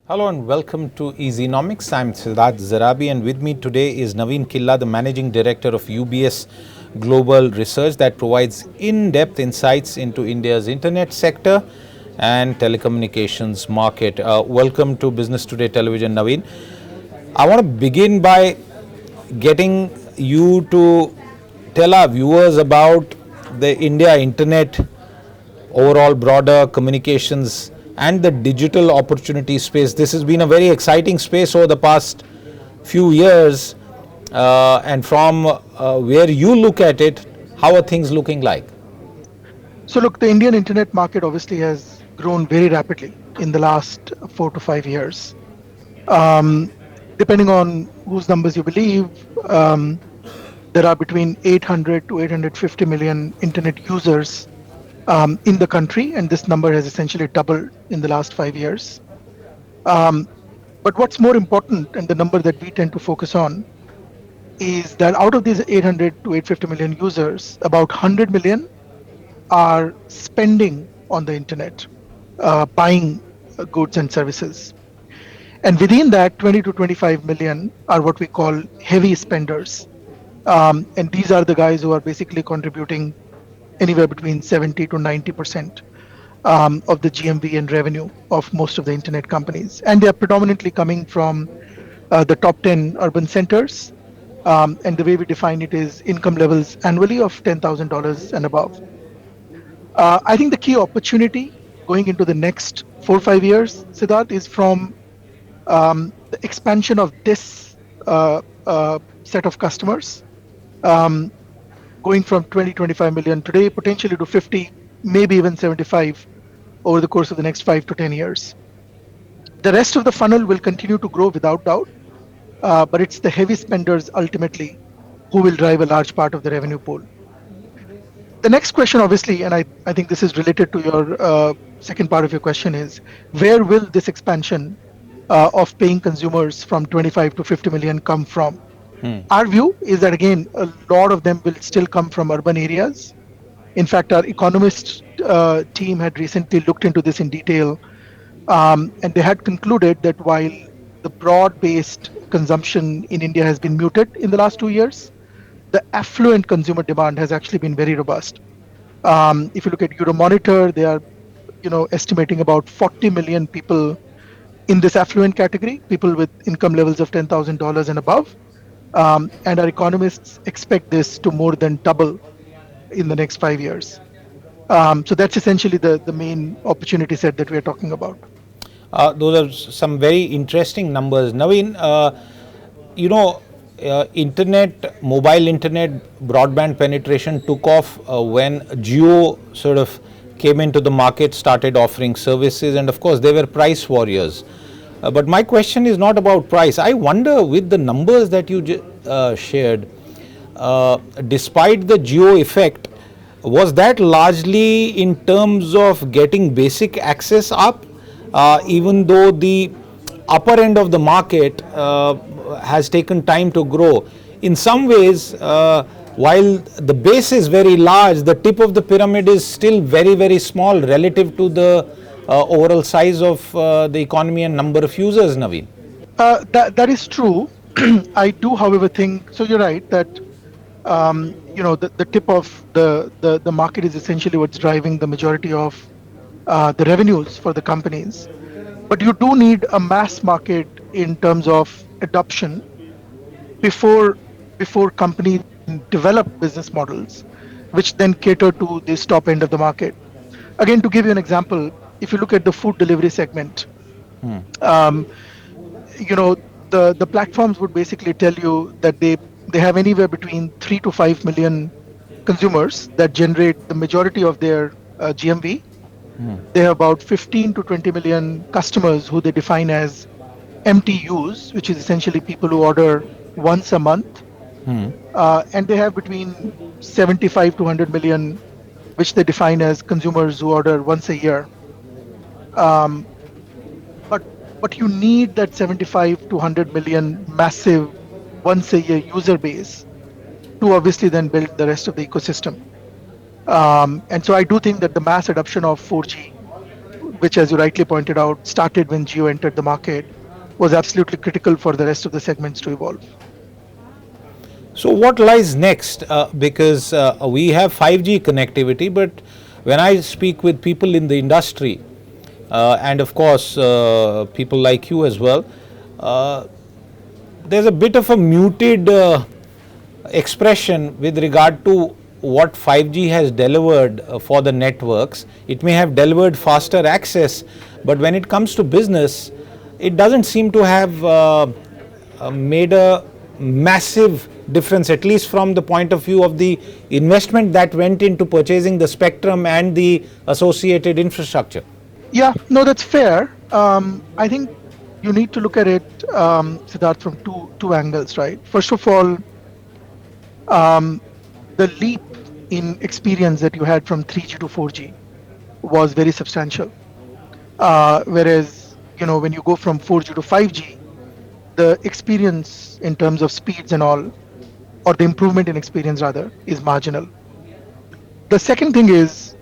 Hello and welcome to Easynomics. I'm Siddharth Zarabi, and with me today is Navin Killa, the Managing Director of UBS Global Research that provides in-depth insights into India's internet sector and telecommunications market. Welcome to Business Today Television, Navin. I want to begin by getting you to tell our viewers about the India internet, overall broader communications and the digital opportunity space. This has been a very exciting space over the past few years, and from where you look at it, how are things looking like? So look, the Indian internet market obviously has grown very rapidly in the last 4 to 5 years. Um, Depending on whose numbers you believe, there are between 800 to 850 million internet users in the country, and this number has essentially doubled in the last 5 years. Um, but what's more important, and the number that we tend to focus on, is that out of these 800 to 850 million users, about 100 million are spending on the internet, buying goods and services. And within that, 20 to 25 million are what we call heavy spenders. And these are the guys who are basically contributing anywhere between 70 to 90% of the GMV and revenue of most of the internet companies. And they are predominantly coming from the top 10 urban centers. And the way we define it is income levels annually of $10,000 and above. I think the key opportunity going into the next 4 or 5 years, Siddharth, is from the expansion of this set of customers, um, going from 20, 25 million today, potentially to 50, maybe even 75 over the course of the next 5 to 10 years. The rest of the funnel will continue to grow without doubt, but it's the heavy spenders ultimately who will drive a large part of the revenue pool. The next question, obviously, and I think this is related to your second part of your question, is where will this expansion of paying consumers from 25 to 50 million come from? Our view is that, again, a lot of them will still come from urban areas. In fact, our economist team had recently looked into this in detail, and they had concluded that while the broad based consumption in India has been muted in the last 2 years, the affluent consumer demand has actually been very robust. If you look at Euromonitor, they are estimating about 40 million people in this affluent category, people with income levels of $10,000 and above. And our economists expect this to more than double in the next 5 years. So that's essentially the main opportunity set that we're talking about. Those are some very interesting numbers. Naveen, you know, mobile internet, broadband penetration took off when Jio sort of came into the market, started offering services, and of course, they were price warriors. But my question is not about price. I wonder, with the numbers that you shared, despite the Jio effect, was that largely in terms of getting basic access up, even though the upper end of the market has taken time to grow? In some ways, while the base is very large, the tip of the pyramid is still very, very small relative to the overall size of the economy and number of users, Naveen. That is true. I do, however, think so. You're right that the tip of the market is essentially what's driving the majority of the revenues for the companies. But you do need a mass market in terms of adoption before companies develop business models which then cater to this top end of the market. Again, to give you an example, if you look at the food delivery segment, um, the platforms would basically tell you that they have anywhere between 3 to 5 million consumers that generate the majority of their GMV. They have about 15 to 20 million customers who they define as MTUs, which is essentially people who order once a month. And they have between 75 to 100 million, which they define as consumers who order once a year. Um, but you need that 75 to 100 million massive once a year user base to obviously then build the rest of the ecosystem. And so I do think that the mass adoption of 4G which, as you rightly pointed out, started when Jio entered the market, was absolutely critical for the rest of the segments to evolve. So, what lies next? Because we have 5G connectivity, but when I speak with people in the industry, and of course, people like you as well, uh, there's a bit of a muted expression with regard to what 5G has delivered for the networks. It may have delivered faster access, but when it comes to business, it doesn't seem to have made a massive difference, at least from the point of view of the investment that went into purchasing the spectrum and the associated infrastructure. Yeah, no, that's fair. I think you need to look at it, Siddharth, from two angles, right? First of all, um, the leap in experience that you had from 3G to 4G was very substantial. Whereas, when you go from 4G to 5G, the experience in terms of speeds and all, or the improvement in experience rather, is marginal. The second thing is,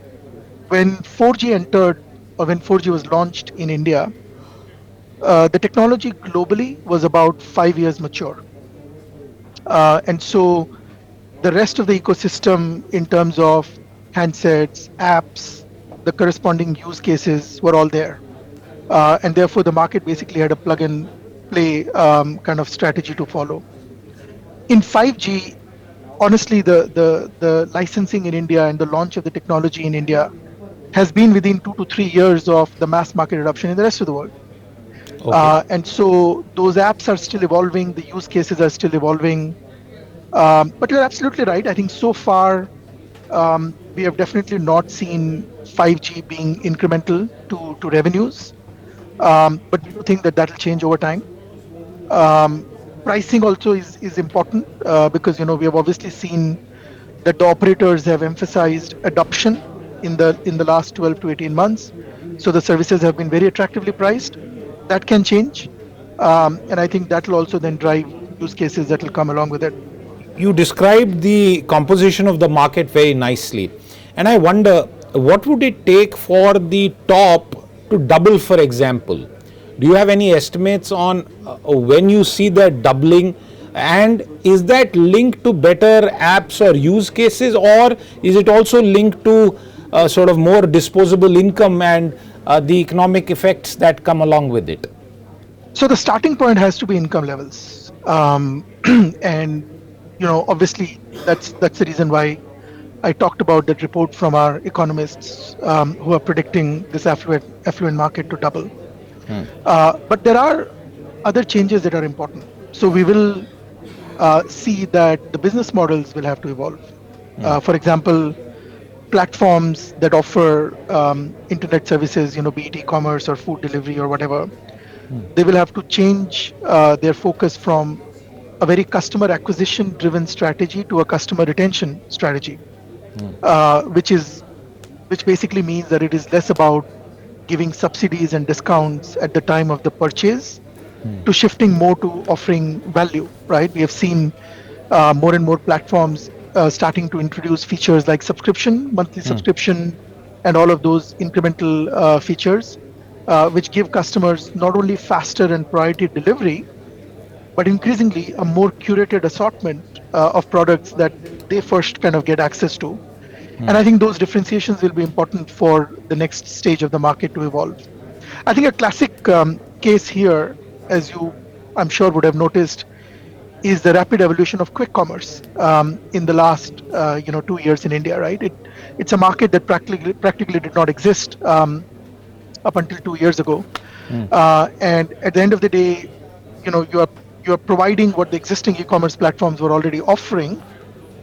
when 4G entered, or when 4G was launched in India, the technology globally was about 5 years mature. And so the rest of the ecosystem, in terms of handsets, apps, the corresponding use cases, were all there. And therefore, the market basically had a plug and play kind of strategy to follow. In 5G, honestly, the licensing in India and the launch of the technology in India has been within 2 to 3 years of the mass market adoption in the rest of the world. Okay. And so those apps are still evolving, the use cases are still evolving. But you're absolutely right. I think so far, we have definitely not seen 5G being incremental to revenues. But we do think that that will change over time. Um, Pricing also is important, because we have obviously seen that the operators have emphasized adoption in the last 12 to 18 months. So the services have been very attractively priced. That can change, and I think that will also then drive use cases that will come along with it. You described the composition of the market very nicely, and I wonder what would it take for the top to double, for example. Do you have any estimates on when you see that doubling, and is that linked to better apps or use cases, or is it also linked to sort of more disposable income and the economic effects that come along with it? So the starting point has to be income levels, and obviously that's the reason why I talked about that report from our economists, who are predicting this affluent market to double. But there are other changes that are important. So we will see that the business models will have to evolve. For example, platforms that offer internet services, be it e-commerce or food delivery or whatever, they will have to change their focus from a very customer acquisition driven strategy to a customer retention strategy, which basically means that it is less about giving subsidies and discounts at the time of the purchase, to shifting more to offering value, right? We have seen more and more platforms starting to introduce features like subscription, monthly subscription, and all of those incremental features, which give customers not only faster and priority delivery, but increasingly a more curated assortment of products that they first kind of get access to. And I think those differentiations will be important for the next stage of the market to evolve. I think a classic case here, as you, I'm sure, would have noticed, is the rapid evolution of quick commerce in the last 2 years in India. Right, it's a market that practically did not exist up until 2 years ago, and at the end of the day, you are providing what the existing e-commerce platforms were already offering,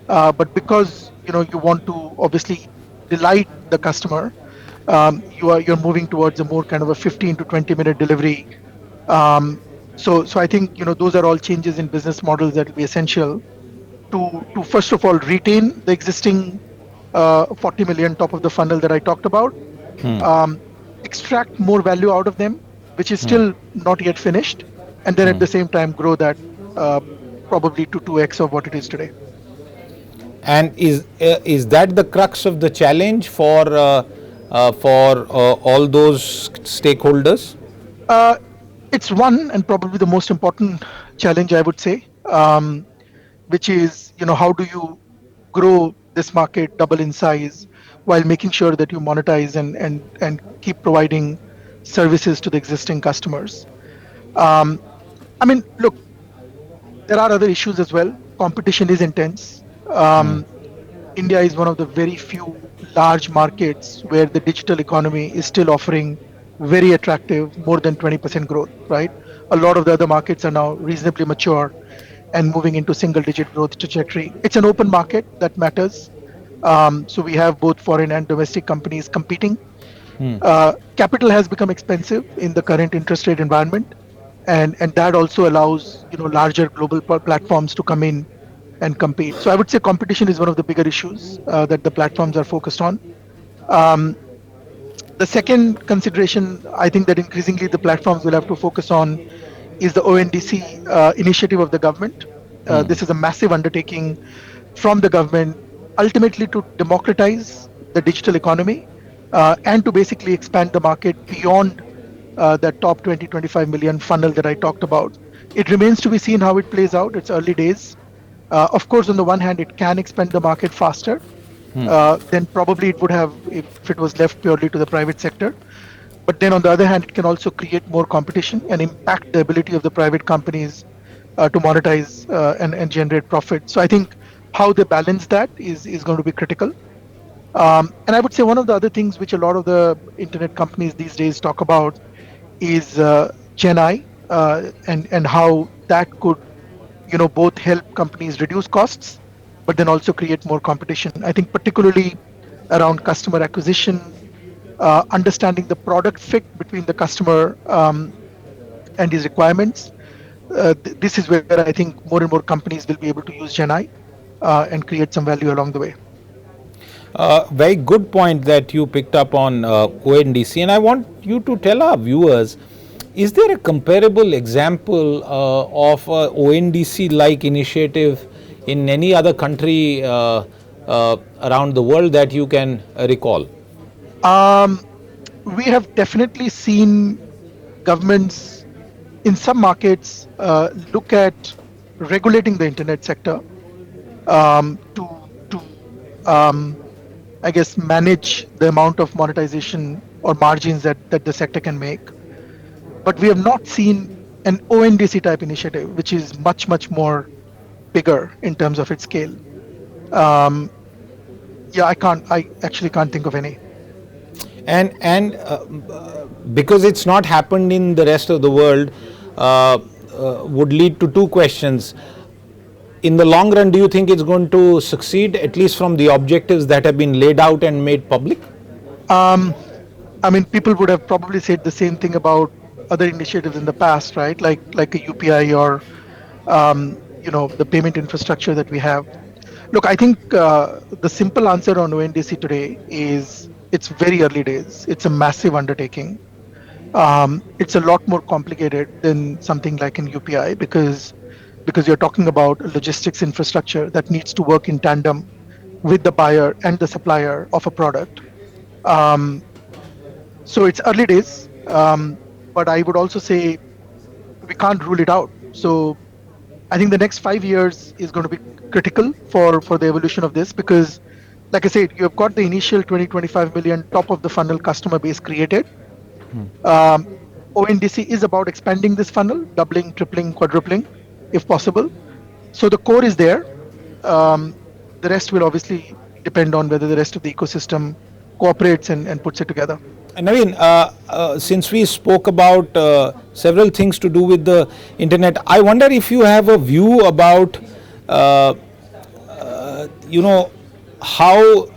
but because you want to obviously delight the customer, you're moving towards a more kind of a 15 to 20 minute delivery. So I think those are all changes in business models that will be essential to first of all retain the existing 40 million top of the funnel that I talked about, um, extract more value out of them, which is still not yet finished, and then at the same time grow that uh, probably to 2x of what it is today. And is that the crux of the challenge for for all those stakeholders? Uh, it's one and probably the most important challenge, I would say, which is, how do you grow this market double in size while making sure that you monetize and keep providing services to the existing customers. Um, I mean, look, there are other issues as well. Competition is intense. India is one of the very few large markets where the digital economy is still offering very attractive, more than 20% growth, right? A lot of the other markets are now reasonably mature and moving into single digit growth trajectory. It's an open market that matters. So we have both foreign and domestic companies competing. Capital has become expensive in the current interest rate environment, and that also allows larger global platforms to come in and compete. So I would say competition is one of the bigger issues that the platforms are focused on. Um, the second consideration, I think that increasingly the platforms will have to focus on is the ONDC initiative of the government. This is a massive undertaking from the government, ultimately to democratize the digital economy and to basically expand the market beyond that top 20, 25 million funnel that I talked about. It remains to be seen how it plays out. It's early days. Of course, on the one hand, it can expand the market faster than probably it would have if it was left purely to the private sector. But then on the other hand, it can also create more competition and impact the ability of the private companies to monetize and generate profit. So I think how they balance that is going to be critical. And I would say one of the other things which a lot of the internet companies these days talk about is Gen I and how that could both help companies reduce costs, but then also create more competition. I think particularly around customer acquisition, understanding the product fit between the customer and his requirements. This is where I think more and more companies will be able to use Gen I and create some value along the way. Very good point that you picked up on ONDC, and I want you to tell our viewers, is there a comparable example of a ONDC like initiative in any other country around the world that you can recall? Um, we have definitely seen governments in some markets look at regulating the internet sector to I guess manage the amount of monetization or margins that the sector can make. But we have not seen an ONDC type initiative, which is much more bigger in terms of its scale. Um, yeah, I actually can't think of any. And because it's not happened in the rest of the world, would lead to two questions. In the long run, do you think it's going to succeed, at least from the objectives that have been laid out and made public? Um, I mean, people would have probably said the same thing about other initiatives in the past, right? Like a UPI or the payment infrastructure that we have. Look, I think the simple answer on ONDC today is it's very early days. It's a massive undertaking. It's a lot more complicated than something like an UPI because you're talking about a logistics infrastructure that needs to work in tandem with the buyer and the supplier of a product. Um, so it's early days, but I would also say we can't rule it out. So I think the next 5 years is going to be critical for the evolution of this because, like I said, you have got the initial 20, 25 million top of the funnel customer base created. Um, ONDC is about expanding this funnel, doubling, tripling, quadrupling, if possible. So the core is there. Um, the rest will obviously depend on whether the rest of the ecosystem cooperates and puts it together. Navin, since we spoke about several things to do with the internet, I wonder if you have a view about, uh, how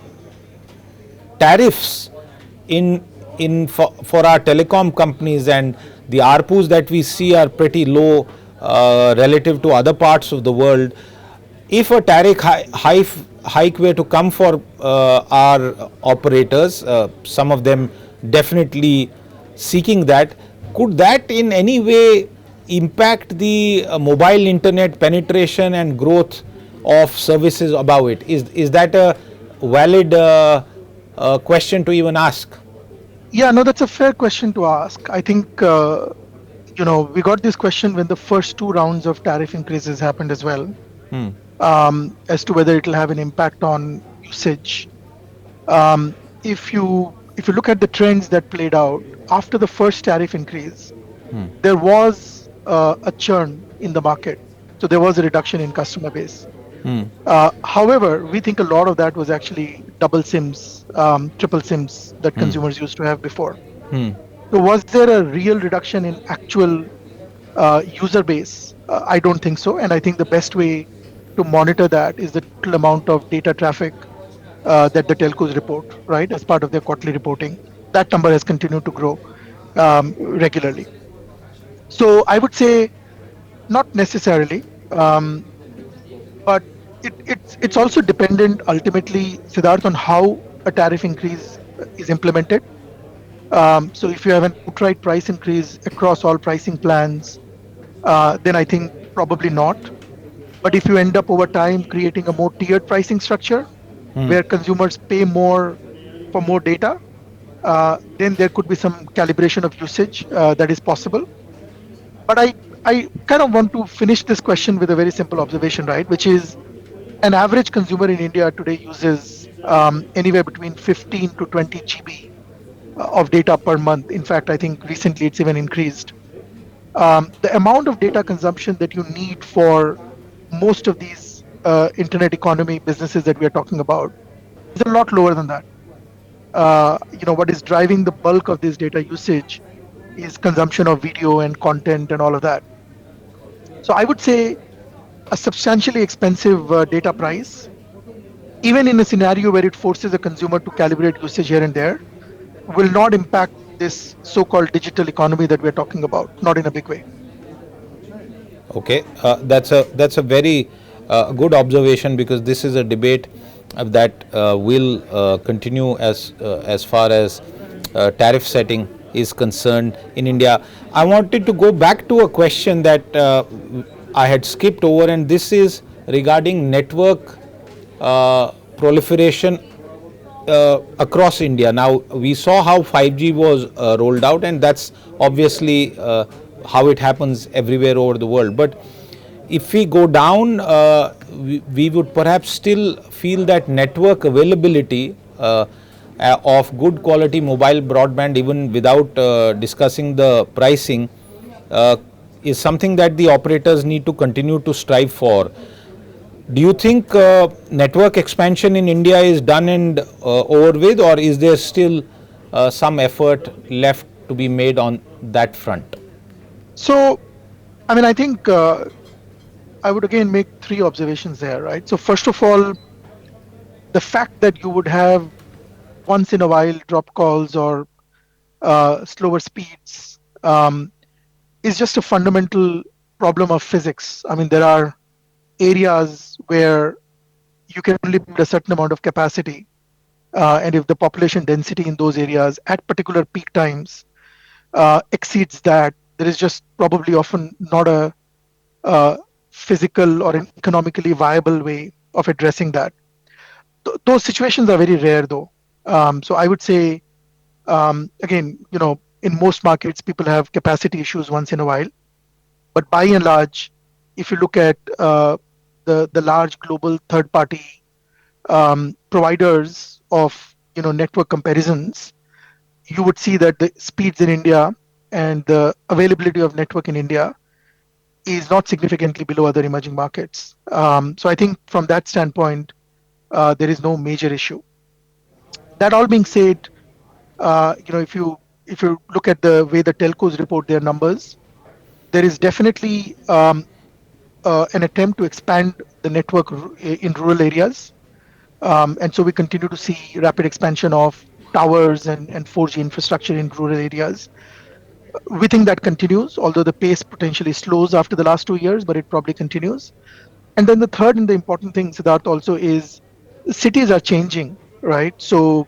tariffs for our telecom companies and the ARPUs that we see are pretty low relative to other parts of the world. If a tariff hike were to come for our operators, some of them definitely seeking that, could that in any way impact the mobile internet penetration and growth of services above it? Is that a valid question to even ask? Yeah, no, that's a fair question to ask. I think we got this question when the first two rounds of tariff increases happened as well, as to whether it'll have an impact on usage. Um, if you look at the trends that played out after the first tariff increase, there was a churn in the market, so there was a reduction in customer base. However, we think a lot of that was actually double SIMs, triple SIMs that consumers used to have before. So, was there a real reduction in actual user base? I don't think so. And I think the best way to monitor that is the total amount of data traffic that the telcos report, right, as part of their quarterly reporting. That number has continued to grow regularly. So, I would say not necessarily, but it's also dependent ultimately, Siddharth, on how a tariff increase is implemented. So, if you have an outright price increase across all pricing plans, then I think probably not. But if you end up over time creating a more tiered pricing structure where consumers pay more for more data, then there could be some calibration of usage that is possible. But I kind of want to finish this question with a very simple observation, right? Which is an average consumer in India today uses anywhere between 15 to 20 GB of data per month. In fact, I think recently it's even increased. The amount of data consumption that you need for most of these internet economy businesses that we are talking about is a lot lower than that. What is driving the bulk of this data usage is consumption of video and content and all of that. So I would say a substantially expensive data price, even in a scenario where it forces a consumer to calibrate usage here and there, will not impact this so-called digital economy that we're talking about, not in a big way. Okay, that's a very good observation, because this is a debate that will continue as far as tariff setting is concerned in India. I wanted to go back to a question that I had skipped over, and this is regarding network proliferation across India. Now, we saw how 5G was rolled out, and that's obviously how it happens everywhere over the world. But if we go down, we would perhaps still feel that network availability of good quality mobile broadband, even without discussing the pricing, uh, is something that the operators need to continue to strive for. Do you think network expansion in India is done and over with, or is there still some effort left to be made on that front? So, I mean, I think I would again make three observations there, right? So, first of all, the fact that you would have once in a while drop calls or slower speeds is just a fundamental problem of physics. I mean, there are areas where you can only build a certain amount of capacity. And if the population density in those areas at particular peak times exceeds that, there is just probably often not a physical or an economically viable way of addressing that. Those situations are very rare, though. So I would say, again, in most markets, people have capacity issues once in a while. But by and large, if you look at the large global third-party providers of network comparisons, you would see that the speeds in India and the availability of network in India is not significantly below other emerging markets. So I think from that standpoint, there is no major issue. That all being said, if you look at the way the telcos report their numbers, there is definitely an attempt to expand the network in rural areas. And so we continue to see rapid expansion of towers and 4G infrastructure in rural areas. We think that continues, although the pace potentially slows after the last 2 years, but it probably continues. And then the third and the important thing, Siddharth, also is cities are changing, right? So,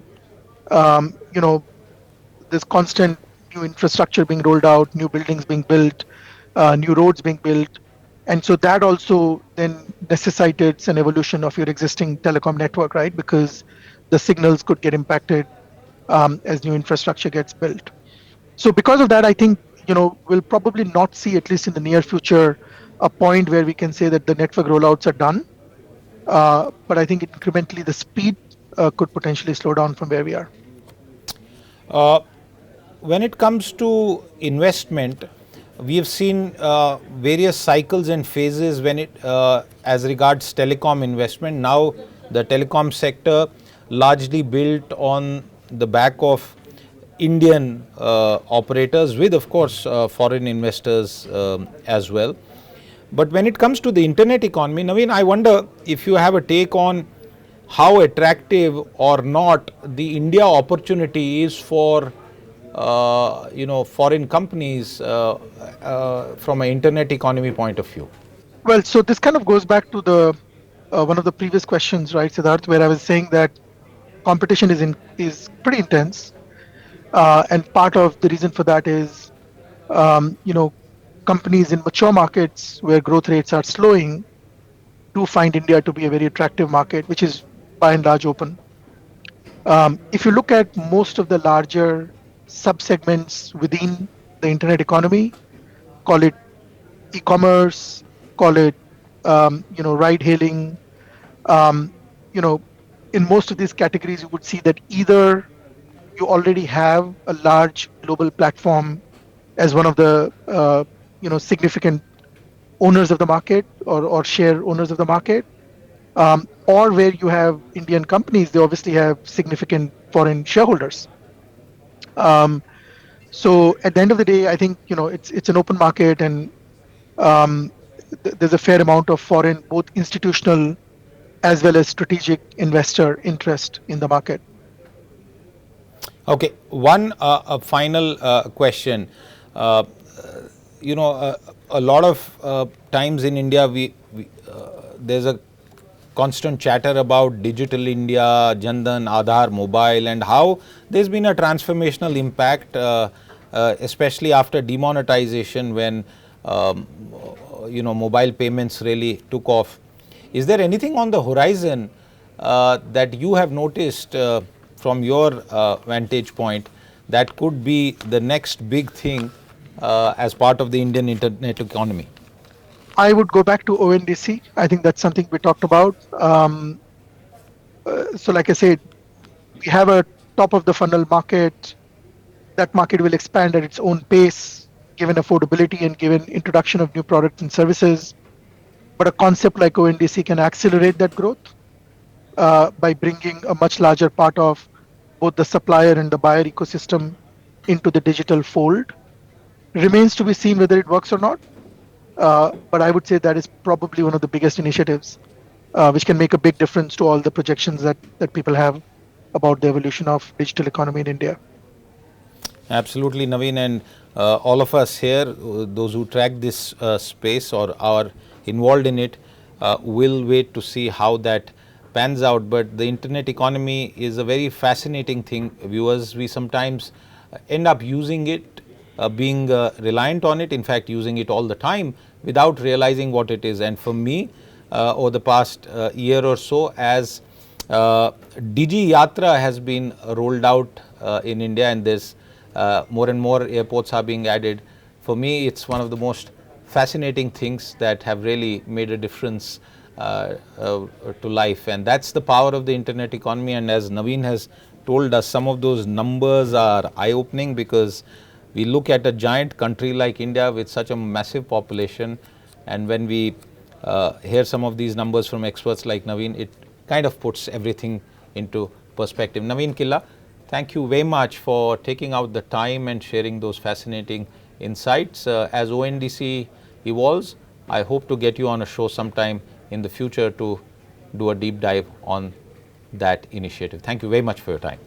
there's constant new infrastructure being rolled out, new buildings being built, new roads being built. And so that also then necessitates an evolution of your existing telecom network, right? Because the signals could get impacted as new infrastructure gets built. So because of that, I think we'll probably not see, at least in the near future, a point where we can say that the network rollouts are done. But I think incrementally the speed could potentially slow down from where we are. When it comes to investment, we have seen various cycles and phases when it, as regards telecom investment. Now, the telecom sector largely built on the back of Indian operators, with of course foreign investors as well. But when it comes to the internet economy, Naveen, I wonder if you have a take on how attractive or not the India opportunity is for foreign companies from an internet economy point of view. Well, so this kind of goes back to the one of the previous questions, right, Siddharth, where I was saying that competition is pretty intense, and part of the reason for that is you know companies in mature markets where growth rates are slowing do find India to be a very attractive market, which is by and large open. If you look at most of the larger subsegments within the internet economy, call it e-commerce, call it ride hailing, um, you know, in most of these categories, you would see that either you already have a large global platform as one of the significant owners of the market, or share owners of the market, or where you have Indian companies, they obviously have significant foreign shareholders. Um, so at the end of the day, I think it's an open market, and um, there's a fair amount of foreign, both institutional as well as strategic investor interest in the market. Okay, one a final question. Uh, a lot of times in India, there's a constant chatter about digital India, Jandan, Aadhaar, mobile, and how there's been a transformational impact, especially after demonetization, when mobile payments really took off. Is there anything on the horizon that you have noticed from your vantage point that could be the next big thing as part of the Indian internet economy? I would go back to ONDC. I think that's something we talked about. So, like I said, we have a top of the funnel market. That market will expand at its own pace, given affordability and given introduction of new products and services. But a concept like ONDC can accelerate that growth by bringing a much larger part of both the supplier and the buyer ecosystem into the digital fold. Remains to be seen whether it works or not. But I would say that is probably one of the biggest initiatives, which can make a big difference to all the projections that people have about the evolution of digital economy in India. Absolutely, Naveen, and all of us here, those who track this space or are involved in it, will wait to see how that pans out. But the internet economy is a very fascinating thing, viewers. We sometimes end up using it, being reliant on it, in fact, using it all the time without realizing what it is. And for me, over the past year or so, as Digi Yatra has been rolled out in India, and there's more and more airports are being added. For me, it's one of the most fascinating things that have really made a difference to life, and that's the power of the internet economy. And as Naveen has told us, some of those numbers are eye-opening, because we look at a giant country like India with such a massive population, and when we hear some of these numbers from experts like Naveen, it kind of puts everything into perspective. Navin Killa, thank you very much for taking out the time and sharing those fascinating insights. As ONDC evolves, I hope to get you on a show sometime in the future to do a deep dive on that initiative. Thank you very much for your time.